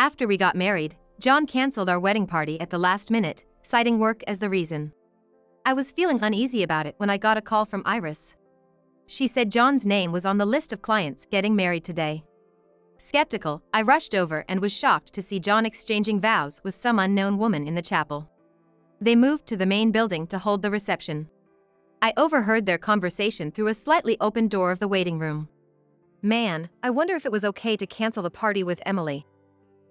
After we got married, John canceled our wedding party at the last minute, citing work as the reason. I was feeling uneasy about it when I got a call from Iris. She said John's name was on the list of clients getting married today. Skeptical, I rushed over and was shocked to see John exchanging vows with some unknown woman in the chapel. They moved to the main building to hold the reception. I overheard their conversation through a slightly open door of the waiting room. Man, I wonder if it was okay to cancel the party with Emily.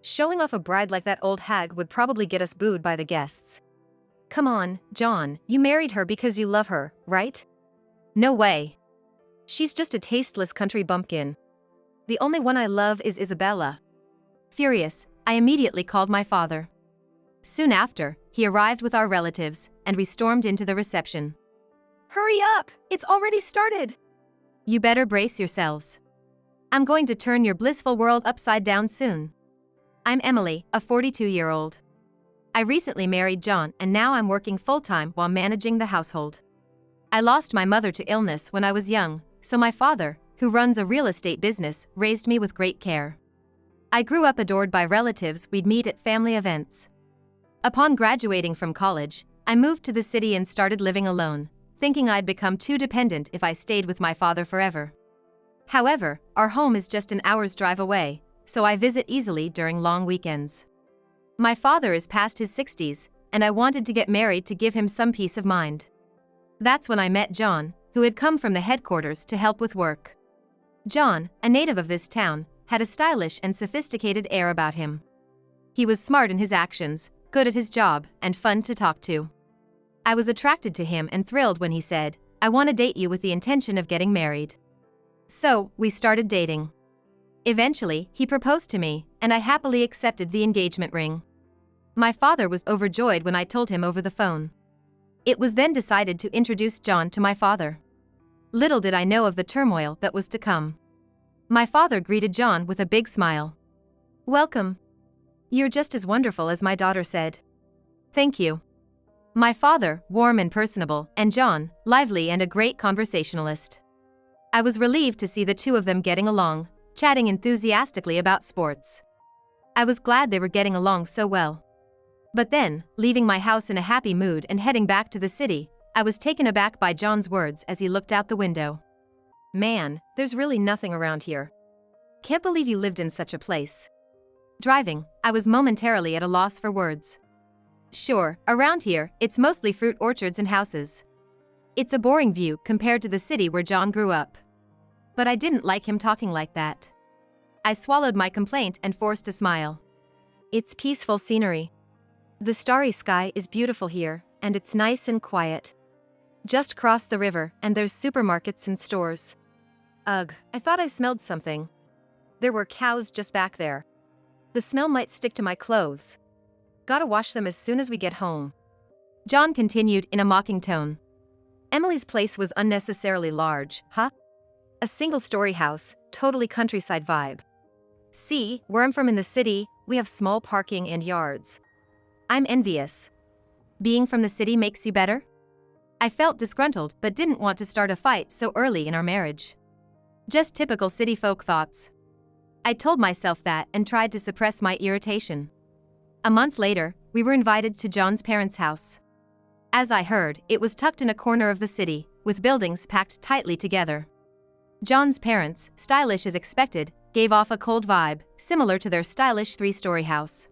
Showing off a bride like that old hag would probably get us booed by the guests. Come on, John, you married her because you love her, right? No way. She's just a tasteless country bumpkin. The only one I love is Isabella. Furious, I immediately called my father. Soon after, he arrived with our relatives, and we stormed into the reception. Hurry up! It's already started! You better brace yourselves. I'm going to turn your blissful world upside down soon. I'm Emily, a 42-year-old. I recently married John and now I'm working full-time while managing the household. I lost my mother to illness when I was young, so my father, who runs a real estate business, raised me with great care. I grew up adored by relatives we'd meet at family events. Upon graduating from college, I moved to the city and started living alone, thinking I'd become too dependent if I stayed with my father forever. However, our home is just an hour's drive away, so I visit easily during long weekends. My father is past his 60s, and I wanted to get married to give him some peace of mind. That's when I met John, who had come from the headquarters to help with work. John, a native of this town, had a stylish and sophisticated air about him. He was smart in his actions, good at his job, and fun to talk to. I was attracted to him and thrilled when he said, "I want to date you with the intention of getting married." So, we started dating. Eventually, he proposed to me, and I happily accepted the engagement ring. My father was overjoyed when I told him over the phone. It was then decided to introduce John to my father. Little did I know of the turmoil that was to come. My father greeted John with a big smile. "Welcome. You're just as wonderful as my daughter said." "Thank you." My father, warm and personable, and John, lively and a great conversationalist. I was relieved to see the two of them getting along, chatting enthusiastically about sports. I was glad they were getting along so well. But then, leaving my house in a happy mood and heading back to the city, I was taken aback by John's words as he looked out the window. "Man, there's really nothing around here. Can't believe you lived in such a place." Driving, I was momentarily at a loss for words. Sure, around here, it's mostly fruit orchards and houses. It's a boring view compared to the city where John grew up. But I didn't like him talking like that. I swallowed my complaint and forced a smile. "It's peaceful scenery. The starry sky is beautiful here, and it's nice and quiet. Just cross the river and there's supermarkets and stores. Ugh, I thought I smelled something. There were cows just back there. The smell might stick to my clothes. Gotta wash them as soon as we get home." John continued in a mocking tone. "Emily's place was unnecessarily large, huh? A single-story house, totally countryside vibe. See, where I'm from in the city, we have small parking and yards. I'm envious. Being from the city makes you better?" I felt disgruntled but didn't want to start a fight so early in our marriage. Just typical city folk thoughts. I told myself that and tried to suppress my irritation. A month later, we were invited to John's parents' house. As I heard, it was tucked in a corner of the city, with buildings packed tightly together. John's parents, stylish as expected, gave off a cold vibe, similar to their stylish 3-story house.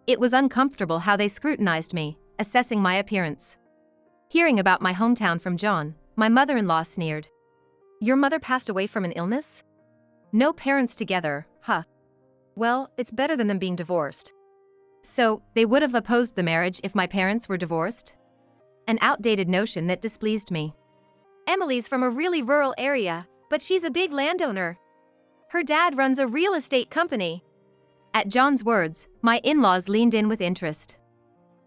It was uncomfortable how they scrutinized me, assessing my appearance. Hearing about my hometown from John, my mother-in-law sneered. "Your mother passed away from an illness? No parents together, huh? Well, it's better than them being divorced." So, they would have opposed the marriage if my parents were divorced? An outdated notion that displeased me. "Emily's from a really rural area, but she's a big landowner. Her dad runs a real estate company." At John's words, my in-laws leaned in with interest.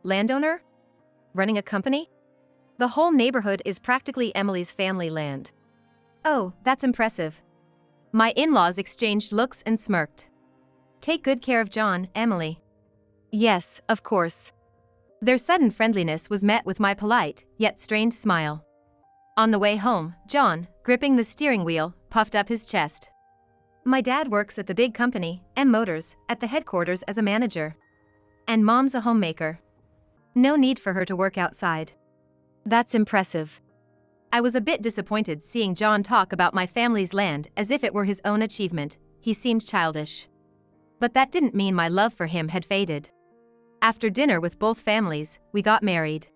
"Landowner? Running a company? The whole neighborhood is practically Emily's family land." "Oh, that's impressive." My in-laws exchanged looks and smirked. "Take good care of John, Emily." "Yes, of course." Their sudden friendliness was met with my polite, yet strained smile. On the way home, John, gripping the steering wheel, puffed up his chest. My dad works at the big company, M Motors, at the headquarters as a manager. And mom's a homemaker. No need for her to work outside. That's impressive. I was a bit disappointed seeing John talk about my family's land as if it were his own achievement. He seemed childish. But that didn't mean my love for him had faded. After dinner with both families, we got married.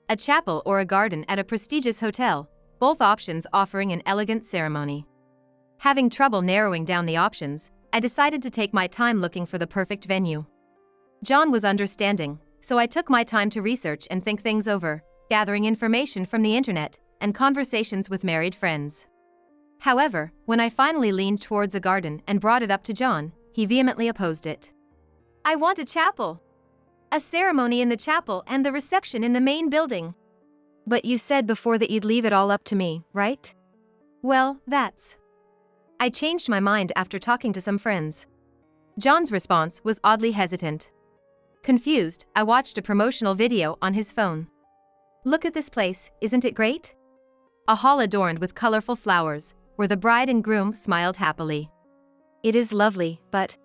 A chapel or a garden at a prestigious hotel, both options offering an elegant ceremony. Having trouble narrowing down the options, I decided to take my time looking for the perfect venue. John was understanding, so I took my time to research and think things over, gathering information from the internet and conversations with married friends. However, when I finally leaned towards a garden and brought it up to John, he vehemently opposed it. I want a chapel. A ceremony in the chapel and the reception in the main building. But you said before that you'd leave it all up to me, right? Well, that's... I changed my mind after talking to some friends. John's response was oddly hesitant. Confused, I watched a promotional video on his phone. Look at this place, isn't it great? A hall adorned with colorful flowers, where the bride and groom smiled happily. It is lovely, but...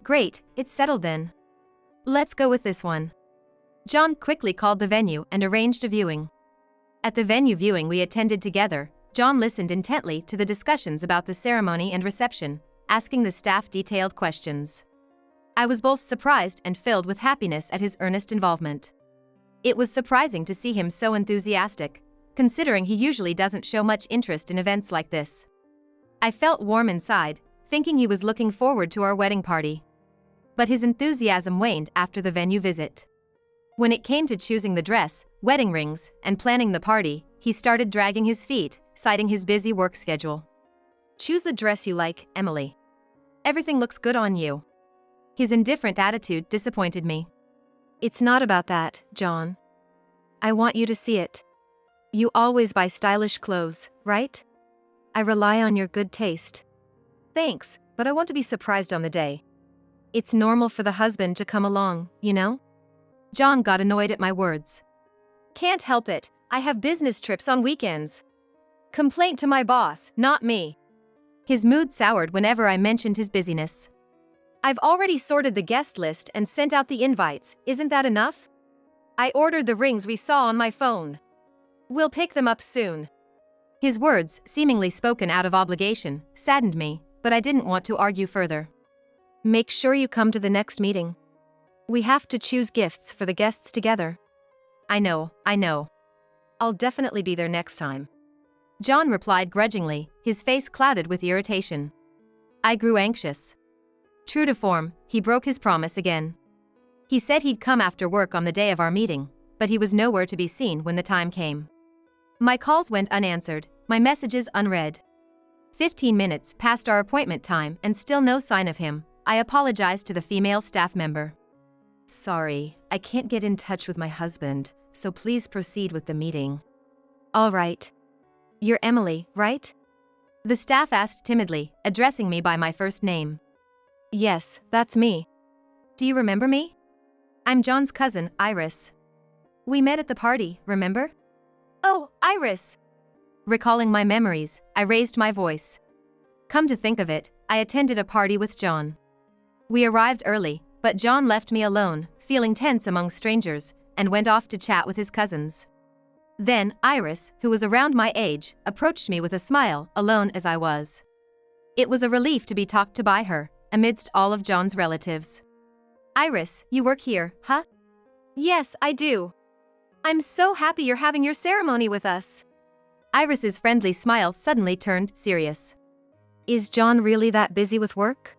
Great, it's settled then. Let's go with this one. John quickly called the venue and arranged a viewing. At the venue viewing we attended together, John listened intently to the discussions about the ceremony and reception, asking the staff detailed questions. I was both surprised and filled with happiness at his earnest involvement. It was surprising to see him so enthusiastic, considering he usually doesn't show much interest in events like this. I felt warm inside, thinking he was looking forward to our wedding party. But his enthusiasm waned after the venue visit. When it came to choosing the dress, wedding rings, and planning the party, he started dragging his feet, citing his busy work schedule. Choose the dress you like, Emily. Everything looks good on you. His indifferent attitude disappointed me. It's not about that, John. I want you to see it. You always buy stylish clothes, right? I rely on your good taste. Thanks, but I want to be surprised on the day. It's normal for the husband to come along, you know? John got annoyed at my words. Can't help it, I have business trips on weekends. Complaint to my boss, not me. His mood soured whenever I mentioned his busyness. I've already sorted the guest list and sent out the invites, isn't that enough? I ordered the rings we saw on my phone. We'll pick them up soon. His words, seemingly spoken out of obligation, saddened me, but I didn't want to argue further. Make sure you come to the next meeting. We have to choose gifts for the guests together. I know. I'll definitely be there next time. John replied grudgingly, his face clouded with irritation. I grew anxious. True to form, he broke his promise again. He said he'd come after work on the day of our meeting, but he was nowhere to be seen when the time came. My calls went unanswered, my messages unread. 15 minutes past our appointment time and still no sign of him. I apologized to the female staff member. Sorry, I can't get in touch with my husband, so please proceed with the meeting. All right. You're Emily, right? The staff asked timidly, addressing me by my first name. Yes, that's me. Do you remember me? I'm John's cousin, Iris. We met at the party, remember? Oh, Iris! Recalling my memories, I raised my voice. Come to think of it, I attended a party with John. We arrived early, but John left me alone, feeling tense among strangers, and went off to chat with his cousins. Then, Iris, who was around my age, approached me with a smile, alone as I was. It was a relief to be talked to by her, amidst all of John's relatives. Iris, you work here, huh? Yes, I do. I'm so happy you're having your ceremony with us. Iris's friendly smile suddenly turned serious. Is John really that busy with work?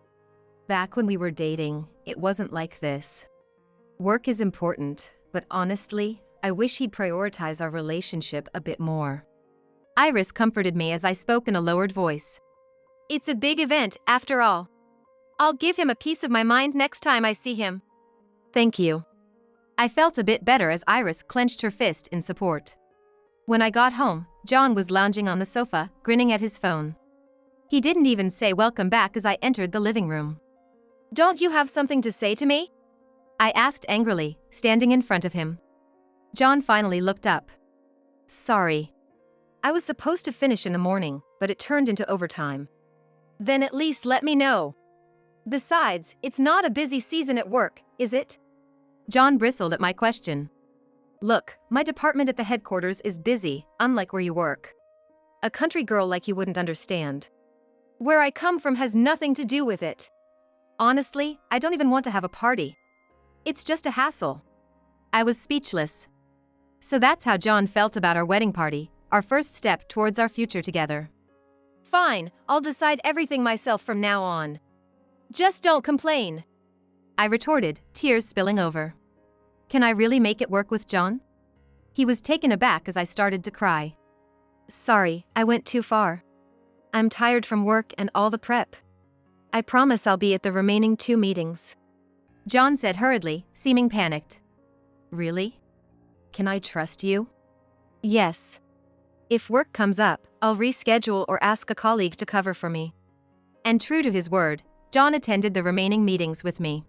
Back when we were dating, it wasn't like this. Work is important, but honestly, I wish he'd prioritize our relationship a bit more. Iris comforted me as I spoke in a lowered voice. It's a big event, after all. I'll give him a piece of my mind next time I see him. Thank you. I felt a bit better as Iris clenched her fist in support. When I got home, John was lounging on the sofa, grinning at his phone. He didn't even say welcome back as I entered the living room. Don't you have something to say to me? I asked angrily, standing in front of him. John finally looked up. Sorry. I was supposed to finish in the morning, but it turned into overtime. Then at least let me know. Besides, it's not a busy season at work, is it? John bristled at my question. Look, my department at the headquarters is busy, unlike where you work. A country girl like you wouldn't understand. Where I come from has nothing to do with it. Honestly, I don't even want to have a party. It's just a hassle. I was speechless. So that's how John felt about our wedding party, our first step towards our future together. Fine, I'll decide everything myself from now on. Just don't complain, I retorted, tears spilling over. Can I really make it work with John? He was taken aback as I started to cry. Sorry, I went too far. I'm tired from work and all the prep. I promise I'll be at the remaining 2 meetings. John said hurriedly, seeming panicked. Really? Can I trust you? Yes. If work comes up, I'll reschedule or ask a colleague to cover for me. And true to his word, John attended the remaining meetings with me.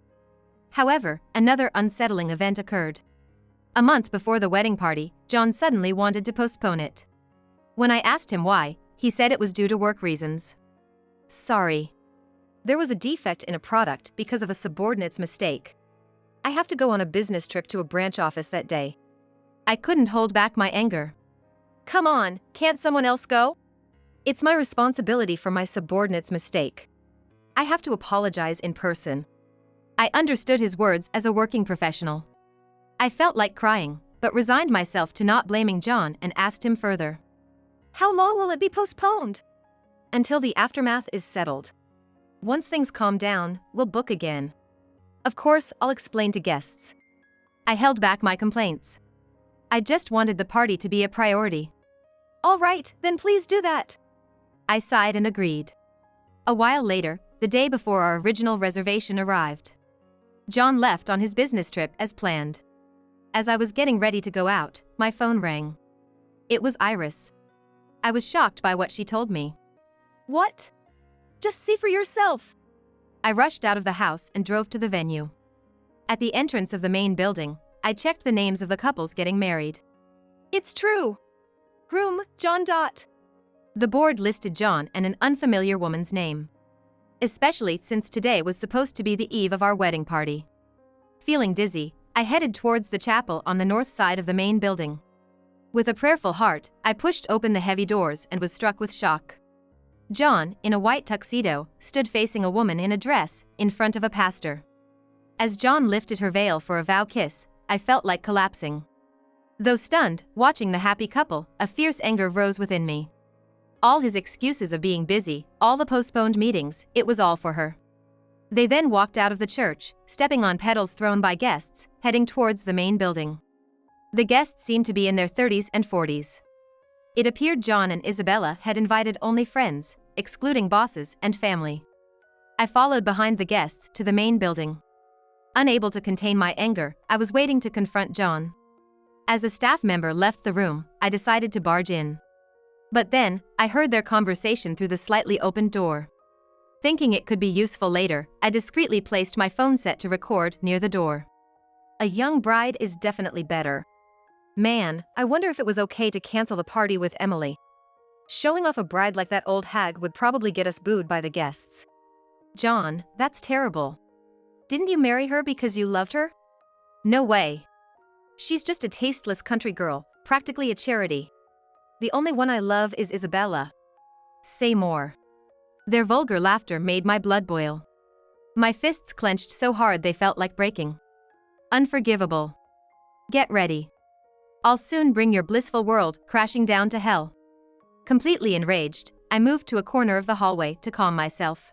However, another unsettling event occurred. A month before the wedding party, John suddenly wanted to postpone it. When I asked him why, he said it was due to work reasons. Sorry. There was a defect in a product because of a subordinate's mistake. I have to go on a business trip to a branch office that day. I couldn't hold back my anger. Come on, can't someone else go? It's my responsibility for my subordinate's mistake. I have to apologize in person. I understood his words as a working professional. I felt like crying, but resigned myself to not blaming John and asked him further. How long will it be postponed? Until the aftermath is settled. Once things calm down, we'll book again. Of course, I'll explain to guests. I held back my complaints. I just wanted the party to be a priority. All right, then please do that. I sighed and agreed. A while later, the day before our original reservation arrived. John left on his business trip as planned. As I was getting ready to go out, my phone rang. It was Iris. I was shocked by what she told me. What? Just see for yourself. I rushed out of the house and drove to the venue. At the entrance of the main building, I checked the names of the couples getting married. It's true. Groom, John. The board listed John and an unfamiliar woman's name. Especially since today was supposed to be the eve of our wedding party. Feeling dizzy, I headed towards the chapel on the north side of the main building. With a prayerful heart, I pushed open the heavy doors and was struck with shock. John, in a white tuxedo, stood facing a woman in a dress, in front of a pastor. As John lifted her veil for a vow kiss, I felt like collapsing. Though stunned, watching the happy couple, a fierce anger rose within me. All his excuses of being busy, all the postponed meetings, it was all for her. They then walked out of the church, stepping on petals thrown by guests, heading towards the main building. The guests seemed to be in their 30s and 40s. It appeared John and Isabella had invited only friends, excluding bosses and family. I followed behind the guests to the main building. Unable to contain my anger, I was waiting to confront John. As a staff member left the room, I decided to barge in. But then, I heard their conversation through the slightly opened door. Thinking it could be useful later, I discreetly placed my phone set to record near the door. A young bride is definitely better. Man, I wonder if it was okay to cancel the party with Emily. Showing off a bride like that old hag would probably get us booed by the guests. John, that's terrible. Didn't you marry her because you loved her? No way. She's just a tasteless country girl, practically a charity. The only one I love is Isabella. Say more. Their vulgar laughter made my blood boil. My fists clenched so hard they felt like breaking. Unforgivable. Get ready. I'll soon bring your blissful world crashing down to hell. Completely enraged, I moved to a corner of the hallway to calm myself.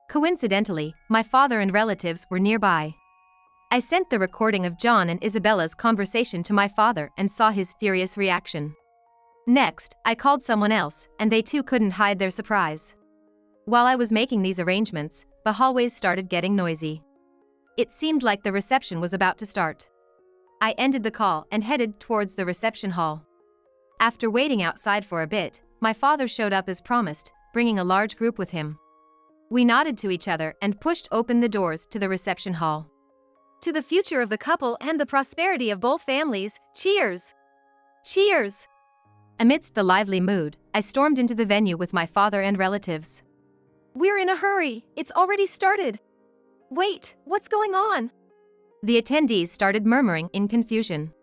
Coincidentally, my father and relatives were nearby. I sent the recording of John and Isabella's conversation to my father and saw his furious reaction. Next, I called someone else, and they too couldn't hide their surprise. While I was making these arrangements, the hallways started getting noisy. It seemed like the reception was about to start. I ended the call and headed towards the reception hall. After waiting outside for a bit, my father showed up as promised, bringing a large group with him. We nodded to each other and pushed open the doors to the reception hall. To the future of the couple and the prosperity of both families, cheers! Cheers! Amidst the lively mood, I stormed into the venue with my father and relatives. We're in a hurry, it's already started. Wait, what's going on? The attendees started murmuring in confusion.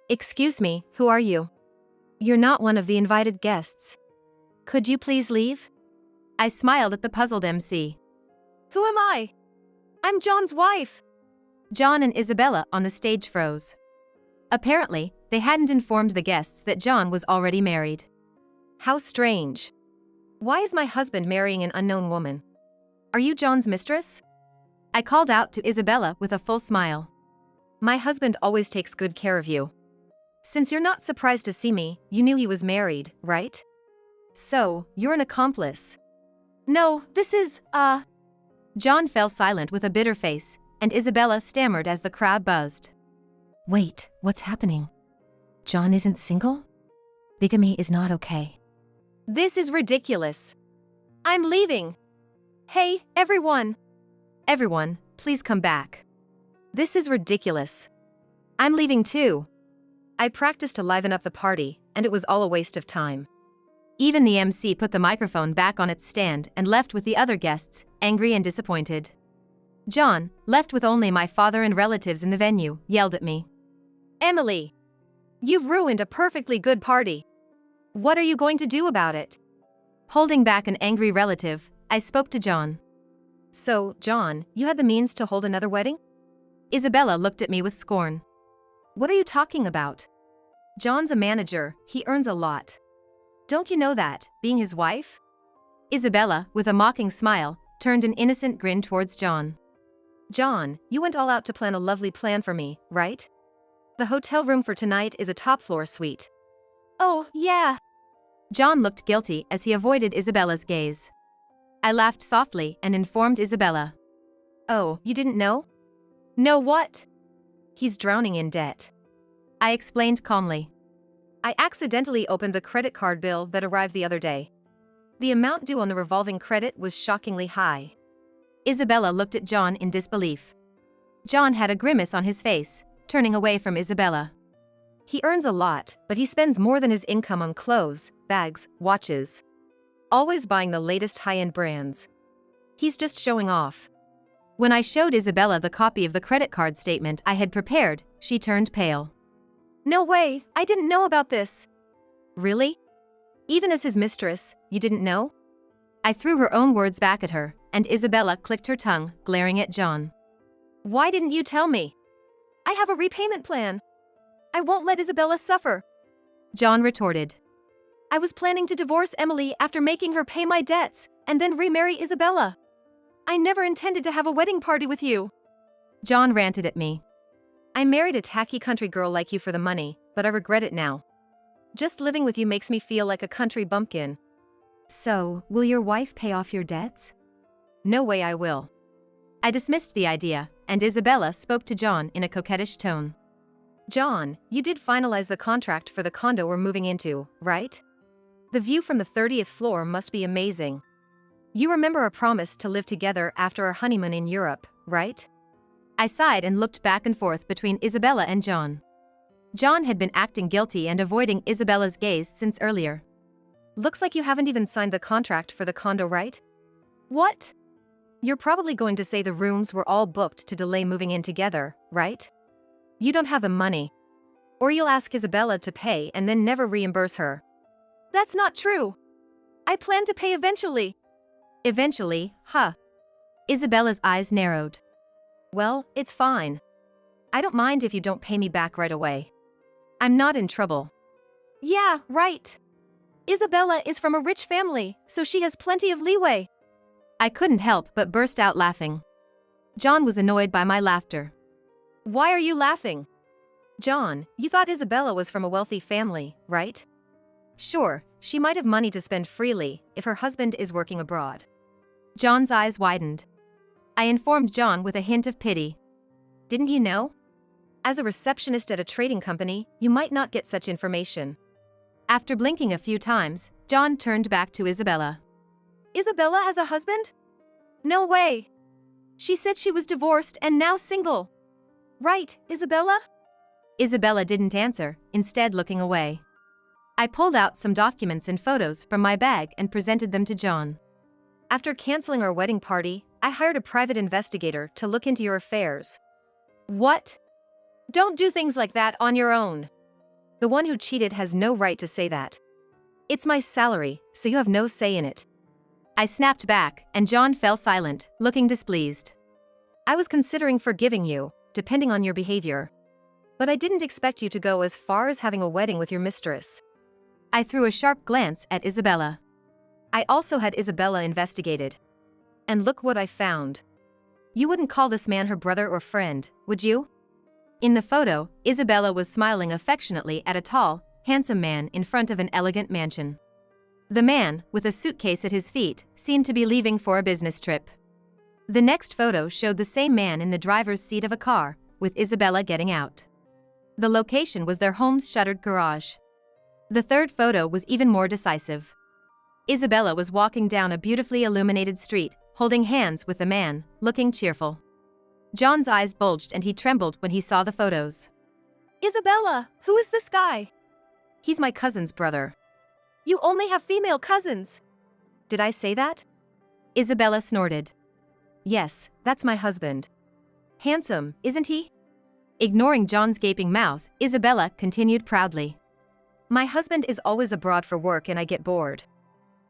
Excuse me, who are you? You're not one of the invited guests. Could you please leave? I smiled at the puzzled MC. Who am I? I'm John's wife. John and Isabella on the stage froze. Apparently, they hadn't informed the guests that John was already married. How strange. Why is my husband marrying an unknown woman? Are you John's mistress? I called out to Isabella with a full smile. My husband always takes good care of you. Since you're not surprised to see me, you knew he was married, right? So, you're an accomplice. No, this is, John fell silent with a bitter face, and Isabella stammered as the crowd buzzed. Wait, what's happening? John isn't single? Bigamy is not okay. This is ridiculous. I'm leaving. Hey, everyone. Everyone, please come back. This is ridiculous. I'm leaving too. I practiced to liven up the party, and it was all a waste of time. Even the MC put the microphone back on its stand and left with the other guests, angry and disappointed. John, left with only my father and relatives in the venue, yelled at me. Emily! You've ruined a perfectly good party. What are you going to do about it? Holding back an angry relative, I spoke to John. So, John, you had the means to hold another wedding? Isabella looked at me with scorn. What are you talking about? John's a manager, he earns a lot. Don't you know that, being his wife? Isabella, with a mocking smile, turned an innocent grin towards John. John, you went all out to plan a lovely plan for me, right? The hotel room for tonight is a top-floor suite. Oh, yeah. John looked guilty as he avoided Isabella's gaze. I laughed softly and informed Isabella. Oh, you didn't know? Know what? He's drowning in debt. I explained calmly. I accidentally opened the credit card bill that arrived the other day. The amount due on the revolving credit was shockingly high. Isabella looked at John in disbelief. John had a grimace on his face, turning away from Isabella. He earns a lot, but he spends more than his income on clothes, bags, watches. Always buying the latest high-end brands. He's just showing off. When I showed Isabella the copy of the credit card statement I had prepared, she turned pale. No way, I didn't know about this. Really? Even as his mistress, you didn't know? I threw her own words back at her, and Isabella clicked her tongue, glaring at John. Why didn't you tell me? I have a repayment plan. I won't let Isabella suffer. John retorted. I was planning to divorce Emily after making her pay my debts, and then remarry Isabella. I never intended to have a wedding party with you. John ranted at me. I married a tacky country girl like you for the money, but I regret it now. Just living with you makes me feel like a country bumpkin. So, will your wife pay off your debts? No way I will. I dismissed the idea, and Isabella spoke to John in a coquettish tone. John, you did finalize the contract for the condo we're moving into, right? The view from the 30th floor must be amazing. You remember our promise to live together after our honeymoon in Europe, right? I sighed and looked back and forth between Isabella and John. John had been acting guilty and avoiding Isabella's gaze since earlier. Looks like you haven't even signed the contract for the condo, right? What? You're probably going to say the rooms were all booked to delay moving in together, right? You don't have the money. Or you'll ask Isabella to pay and then never reimburse her. That's not true. I plan to pay eventually. Eventually, huh? Isabella's eyes narrowed. Well, it's fine. I don't mind if you don't pay me back right away. I'm not in trouble. Yeah, right. Isabella is from a rich family, so she has plenty of leeway. I couldn't help but burst out laughing. John was annoyed by my laughter. Why are you laughing? John, you thought Isabella was from a wealthy family, right? Sure, she might have money to spend freely if her husband is working abroad. John's eyes widened. I informed John with a hint of pity. Didn't you know? As a receptionist at a trading company, you might not get such information. After blinking a few times, John turned back to Isabella. Isabella has a husband? No way. She said she was divorced and now single. Right, Isabella? Isabella didn't answer, instead looking away. I pulled out some documents and photos from my bag and presented them to John. After canceling our wedding party, I hired a private investigator to look into your affairs. What? Don't do things like that on your own. The one who cheated has no right to say that. It's my salary, so you have no say in it. I snapped back, and John fell silent, looking displeased. I was considering forgiving you, depending on your behavior. But I didn't expect you to go as far as having a wedding with your mistress. I threw a sharp glance at Isabella. I also had Isabella investigated. And look what I found. You wouldn't call this man her brother or friend, would you? In the photo, Isabella was smiling affectionately at a tall, handsome man in front of an elegant mansion. The man, with a suitcase at his feet, seemed to be leaving for a business trip. The next photo showed the same man in the driver's seat of a car, with Isabella getting out. The location was their home's shuttered garage. The third photo was even more decisive. Isabella was walking down a beautifully illuminated street, holding hands with the man, looking cheerful. John's eyes bulged and he trembled when he saw the photos. Isabella, who is this guy? He's my cousin's brother. You only have female cousins. Did I say that? Isabella snorted. Yes, that's my husband. Handsome, isn't he? Ignoring John's gaping mouth, Isabella continued proudly. My husband is always abroad for work and I get bored.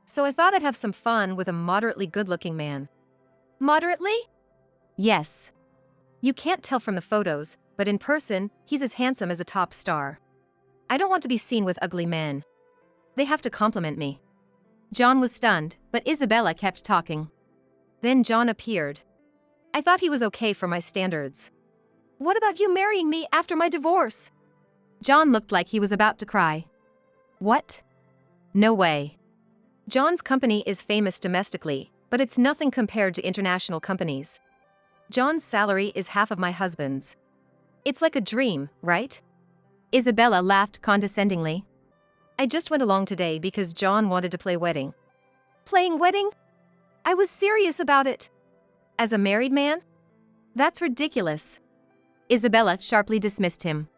So I thought I'd have some fun with a moderately good-looking man. Moderately? Yes. You can't tell from the photos, but in person, he's as handsome as a top star. I don't want to be seen with ugly men. They have to compliment me. John was stunned, but Isabella kept talking. Then John appeared. I thought he was okay for my standards. What about you marrying me after my divorce? John looked like he was about to cry. What? No way. John's company is famous domestically, but it's nothing compared to international companies. John's salary is half of my husband's. It's like a dream, right? Isabella laughed condescendingly. I just went along today because John wanted to play wedding. Playing wedding? I was serious about it. As a married man? That's ridiculous. Isabella sharply dismissed him.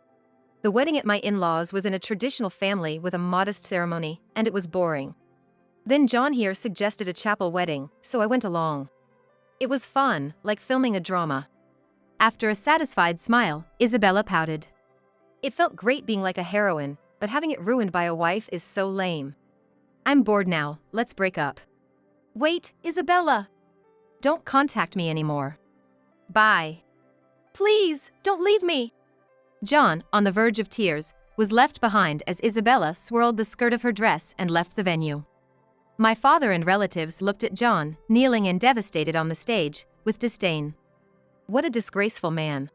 The wedding at my in-laws was in a traditional family with a modest ceremony, and it was boring. Then John here suggested a chapel wedding, so I went along. It was fun, like filming a drama. After a satisfied smile, Isabella pouted. It felt great being like a heroine, but having it ruined by a wife is so lame. I'm bored now, let's break up. Wait, Isabella! Don't contact me anymore. Bye. Please, don't leave me! John, on the verge of tears, was left behind as Isabella swirled the skirt of her dress and left the venue. My father and relatives looked at John, kneeling and devastated on the stage, with disdain. What a disgraceful man.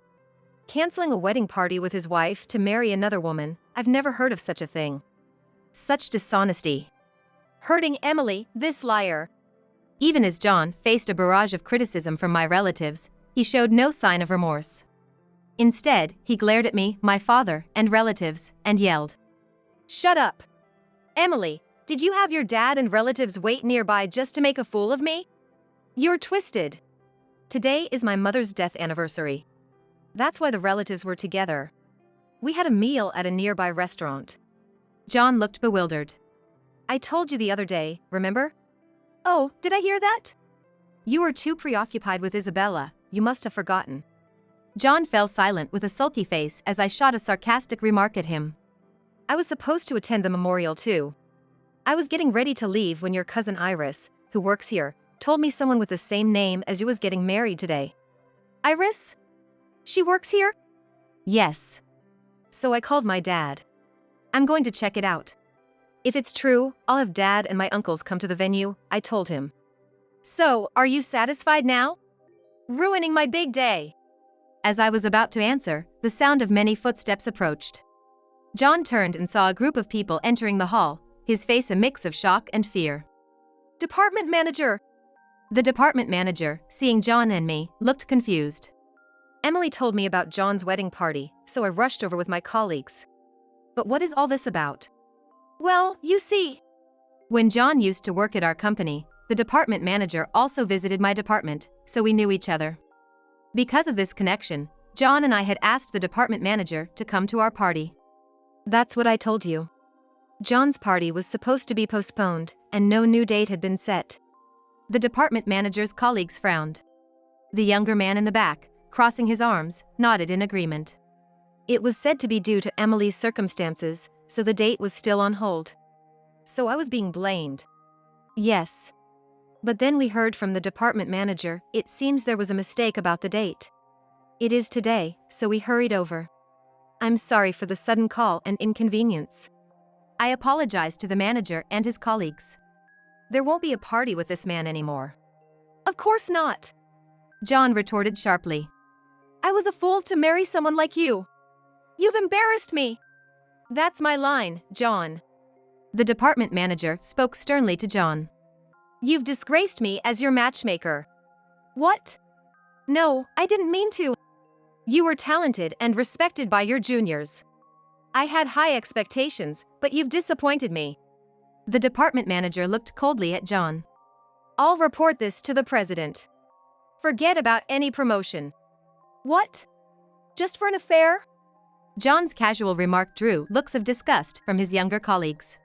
Canceling a wedding party with his wife to marry another woman, I've never heard of such a thing. Such dishonesty. Hurting Emily, this liar. Even as John faced a barrage of criticism from my relatives, he showed no sign of remorse. Instead, he glared at me, my father, and relatives, and yelled. Shut up! Emily, did you have your dad and relatives wait nearby just to make a fool of me? You're twisted. Today is my mother's death anniversary. That's why the relatives were together. We had a meal at a nearby restaurant. John looked bewildered. I told you the other day, remember? Oh, did I hear that? You were too preoccupied with Isabella, you must have forgotten. John fell silent with a sulky face as I shot a sarcastic remark at him. I was supposed to attend the memorial too. I was getting ready to leave when your cousin Iris, who works here, told me someone with the same name as you was getting married today. Iris? She works here? Yes. So I called my dad. I'm going to check it out. If it's true, I'll have Dad and my uncles come to the venue, I told him. So, are you satisfied now? Ruining my big day. As I was about to answer, the sound of many footsteps approached. John turned and saw a group of people entering the hall, his face a mix of shock and fear. Department manager! The department manager, seeing John and me, looked confused. Emily told me about John's wedding party, so I rushed over with my colleagues. But what is all this about? Well, you see. When John used to work at our company, the department manager also visited my department, so we knew each other. Because of this connection, John and I had asked the department manager to come to our party. That's what I told you. John's party was supposed to be postponed, and no new date had been set. The department manager's colleagues frowned. The younger man in the back, crossing his arms, nodded in agreement. It was said to be due to Emily's circumstances, so the date was still on hold. So I was being blamed. Yes. But then we heard from the department manager, it seems there was a mistake about the date. It is today, so we hurried over. I'm sorry for the sudden call and inconvenience. I apologized to the manager and his colleagues. There won't be a party with this man anymore. Of course not. John retorted sharply. I was a fool to marry someone like you. You've embarrassed me. That's my line, John. The department manager spoke sternly to John. You've disgraced me as your matchmaker. What? No, I didn't mean to. You were talented and respected by your juniors. I had high expectations, but you've disappointed me. The department manager looked coldly at John. I'll report this to the president. Forget about any promotion. What? Just for an affair? John's casual remark drew looks of disgust from his younger colleagues.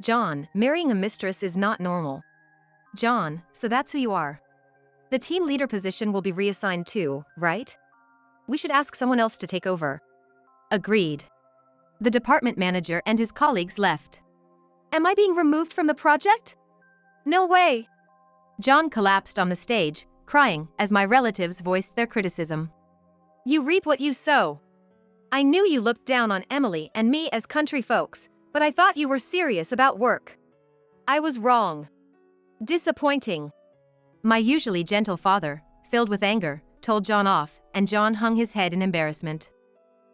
John, marrying a mistress is not normal. John, so that's who you are. The team leader position will be reassigned too, right? We should ask someone else to take over. Agreed. The department manager and his colleagues left. Am I being removed from the project? No way. John collapsed on the stage, crying as my relatives voiced their criticism. You reap what you sow. I knew you looked down on Emily and me as country folks, but I thought you were serious about work. I was wrong. Disappointing. My usually gentle father, filled with anger, told John off, and John hung his head in embarrassment.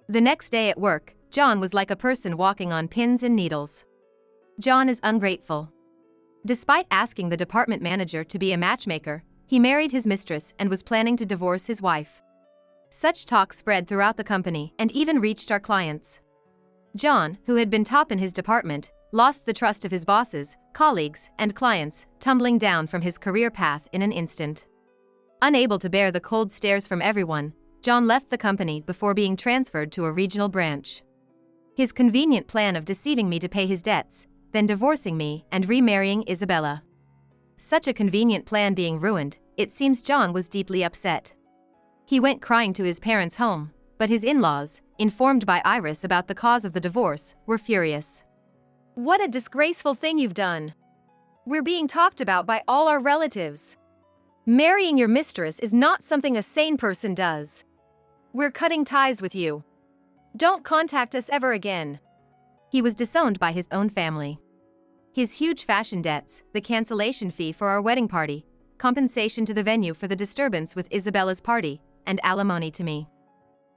The next day at work, John was like a person walking on pins and needles. John is ungrateful. Despite asking the department manager to be a matchmaker, he married his mistress and was planning to divorce his wife. Such talk spread throughout the company and even reached our clients. John, who had been top in his department, lost the trust of his bosses, colleagues, and clients, tumbling down from his career path in an instant. Unable to bear the cold stares from everyone, John left the company before being transferred to a regional branch. His convenient plan of deceiving me to pay his debts, then divorcing me and remarrying Isabella. Such a convenient plan being ruined, it seems John was deeply upset. He went crying to his parents' home, but his in-laws, informed by Iris about the cause of the divorce, were furious. What a disgraceful thing you've done. We're being talked about by all our relatives. Marrying your mistress is not something a sane person does. We're cutting ties with you. Don't contact us ever again. He was disowned by his own family. His huge fashion debts, the cancellation fee for our wedding party, compensation to the venue for the disturbance with Isabella's party, and alimony to me.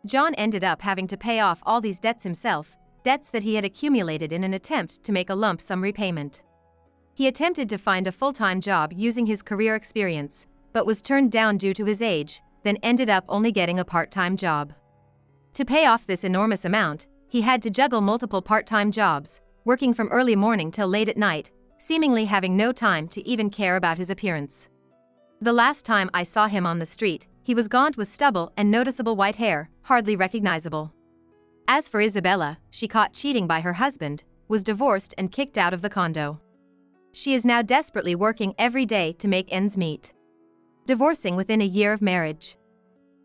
John ended up having to pay off all these debts himself, debts that he had accumulated in an attempt to make a lump sum repayment. He attempted to find a full-time job using his career experience, but was turned down due to his age, then ended up only getting a part-time job. To pay off this enormous amount, he had to juggle multiple part-time jobs, working from early morning till late at night, seemingly having no time to even care about his appearance. The last time I saw him on the street, he was gaunt with stubble and noticeable white hair, hardly recognizable. As for Isabella, she caught cheating by her husband, was divorced and kicked out of the condo. She is now desperately working every day to make ends meet. Divorcing within a year of marriage.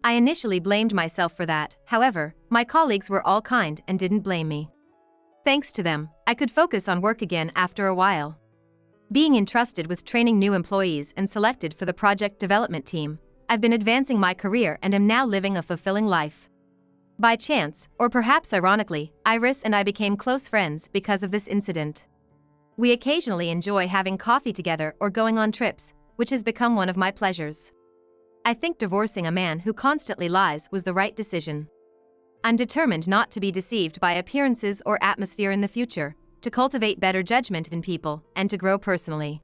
I initially blamed myself for that, however, my colleagues were all kind and didn't blame me. Thanks to them, I could focus on work again after a while. Being entrusted with training new employees and selected for the project development team, I've been advancing my career and am now living a fulfilling life. By chance, or perhaps ironically, Iris and I became close friends because of this incident. We occasionally enjoy having coffee together or going on trips, which has become one of my pleasures. I think divorcing a man who constantly lies was the right decision. I'm determined not to be deceived by appearances or atmosphere in the future, to cultivate better judgment in people, and to grow personally.